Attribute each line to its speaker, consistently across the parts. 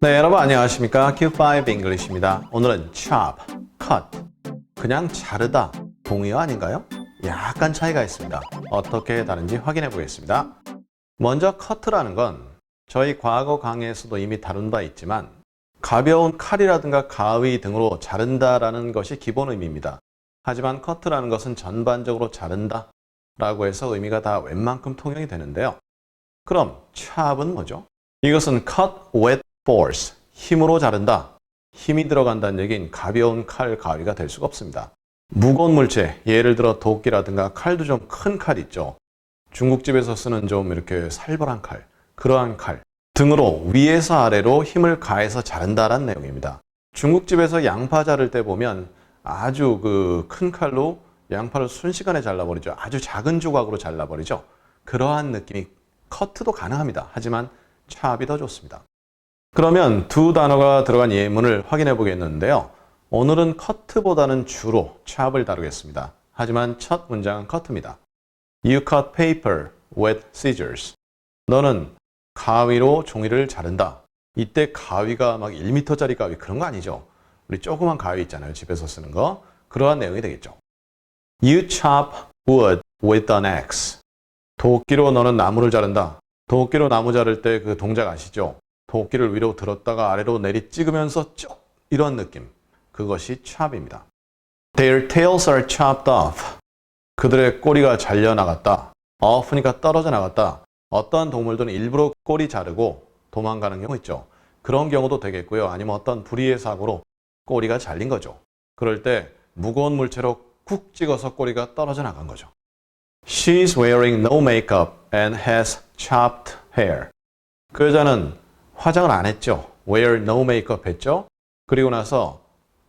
Speaker 1: 네, 여러분 안녕하십니까? Q5 English입니다. 오늘은 chop, cut, 그냥 자르다, 동의어 아닌가요? 약간 차이가 있습니다. 어떻게 다른지 확인해 보겠습니다. 먼저 cut라는 건 저희 과거 강의에서도 이미 다룬 바 있지만 가벼운 칼이라든가 가위 등으로 자른다라는 것이 기본 의미입니다. 하지만 cut라는 것은 전반적으로 자른다 라고 해서 의미가 다 웬만큼 통용이 되는데요. 그럼 chop은 뭐죠? 이것은 cut with force, 힘으로 자른다. 힘이 들어간다는 얘기는 가벼운 칼, 가위가 될 수가 없습니다. 무거운 물체, 예를 들어 도끼라든가 칼도 좀 큰 칼 있죠. 중국집에서 쓰는 좀 이렇게 살벌한 칼, 그러한 칼 등으로 위에서 아래로 힘을 가해서 자른다라는 내용입니다. 중국집에서 양파 자를 때 보면 아주 그 큰 칼로 양파를 순식간에 잘라버리죠. 아주 작은 조각으로 잘라버리죠. 그러한 느낌이 커트도 가능합니다. 하지만 chop이 더 좋습니다. 그러면 두 단어가 들어간 예문을 확인해 보겠는데요. 오늘은 cut보다는 주로 chop을 다루겠습니다. 하지만 첫 문장은 cut입니다. You cut paper with scissors. 너는 가위로 종이를 자른다. 이때 가위가 막 1m짜리 가위 그런 거 아니죠. 우리 조그만 가위 있잖아요. 집에서 쓰는 거. 그러한 내용이 되겠죠. You chop wood with an axe. 도끼로 너는 나무를 자른다. 도끼로 나무 자를 때 그 동작 아시죠? 도끼를 위로 들었다가 아래로 내리 찍으면서 쭉 이런 느낌. 그것이 chop입니다. Their tails are chopped off. 그들의 꼬리가 잘려나갔다. off니까 떨어져 나갔다. 어떤 동물들은 일부러 꼬리 자르고 도망가는 경우 있죠. 그런 경우도 되겠고요. 아니면 어떤 불의의 사고로 꼬리가 잘린 거죠. 그럴 때 무거운 물체로 쿡 찍어서 꼬리가 떨어져 나간 거죠. She's wearing no makeup and has chopped hair. 그 여자는 화장을 안 했죠. wear no makeup 했죠. 그리고 나서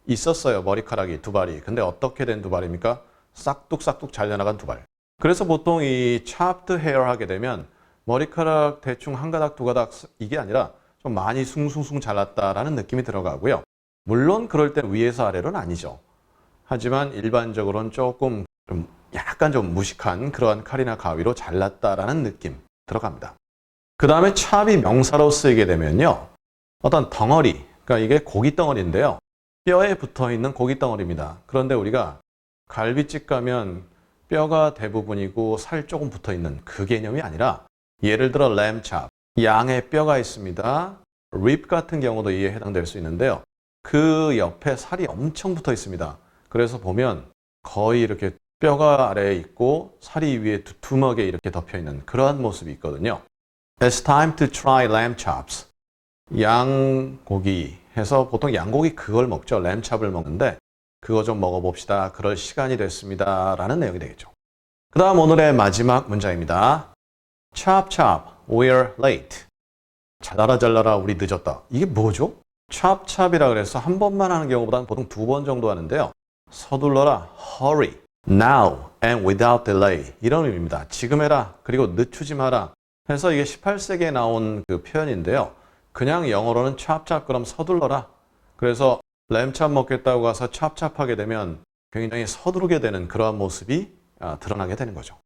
Speaker 1: 있었어요. 머리카락이 두 발이. 근데 어떻게 된 두 발입니까? 싹둑싹둑 잘려나간 두 발. 그래서 보통 이 chopped hair 하게 되면 머리카락 대충 한 가닥 두 가닥 이게 아니라 좀 많이 숭숭숭 잘랐다라는 느낌이 들어가고요. 물론 그럴 때 위에서 아래로는 아니죠. 하지만 일반적으로는 조금 약간 좀 무식한 그러한 칼이나 가위로 잘랐다라는 느낌 들어갑니다. 그 다음에 chop이 명사로 쓰이게 되면요. 어떤 덩어리, 그러니까 이게 고기 덩어리인데요. 뼈에 붙어 있는 고기 덩어리입니다. 그런데 우리가 갈비집 가면 뼈가 대부분이고 살 조금 붙어 있는 그 개념이 아니라 예를 들어 lamb chop, 양의 뼈가 있습니다. rib 같은 경우도 이에 해당될 수 있는데요. 그 옆에 살이 엄청 붙어 있습니다. 그래서 보면 거의 이렇게 뼈가 아래에 있고 살이 위에 두툼하게 이렇게 덮여 있는 그러한 모습이 있거든요. It's time to try lamb chops. 양고기 해서 보통 양고기 그걸 먹죠. lamb chop을 먹는데 그거 좀 먹어봅시다. 그럴 시간이 됐습니다. 라는 내용이 되겠죠. 그 다음 오늘의 마지막 문장입니다. Chop chop, we're late. 잘라라 우리 늦었다. 이게 뭐죠? chop chop이라 그래서 한 번만 하는 경우보다는 보통 두 번 정도 하는데요. 서둘러라, hurry, now and without delay 이런 의미입니다. 지금 해라, 그리고 늦추지 마라 해서 이게 18세기에 나온 그 표현인데요. 그냥 영어로는 chop chop 그럼 서둘러라. 그래서 램찹 먹겠다고 가서 chop 하게 되면 굉장히 서두르게 되는 그러한 모습이 드러나게 되는 거죠.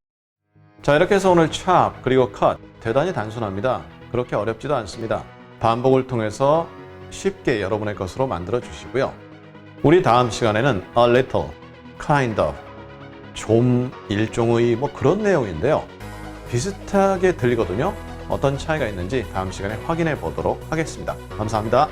Speaker 1: 자, 이렇게 해서 오늘 chop 그리고 cut 대단히 단순합니다. 그렇게 어렵지도 않습니다. 반복을 통해서 쉽게 여러분의 것으로 만들어 주시고요. 우리 다음 시간에는 a little, kind of, 좀, 일종의 뭐 그런 내용인데요. 비슷하게 들리거든요. 어떤 차이가 있는지 다음 시간에 확인해 보도록 하겠습니다. 감사합니다.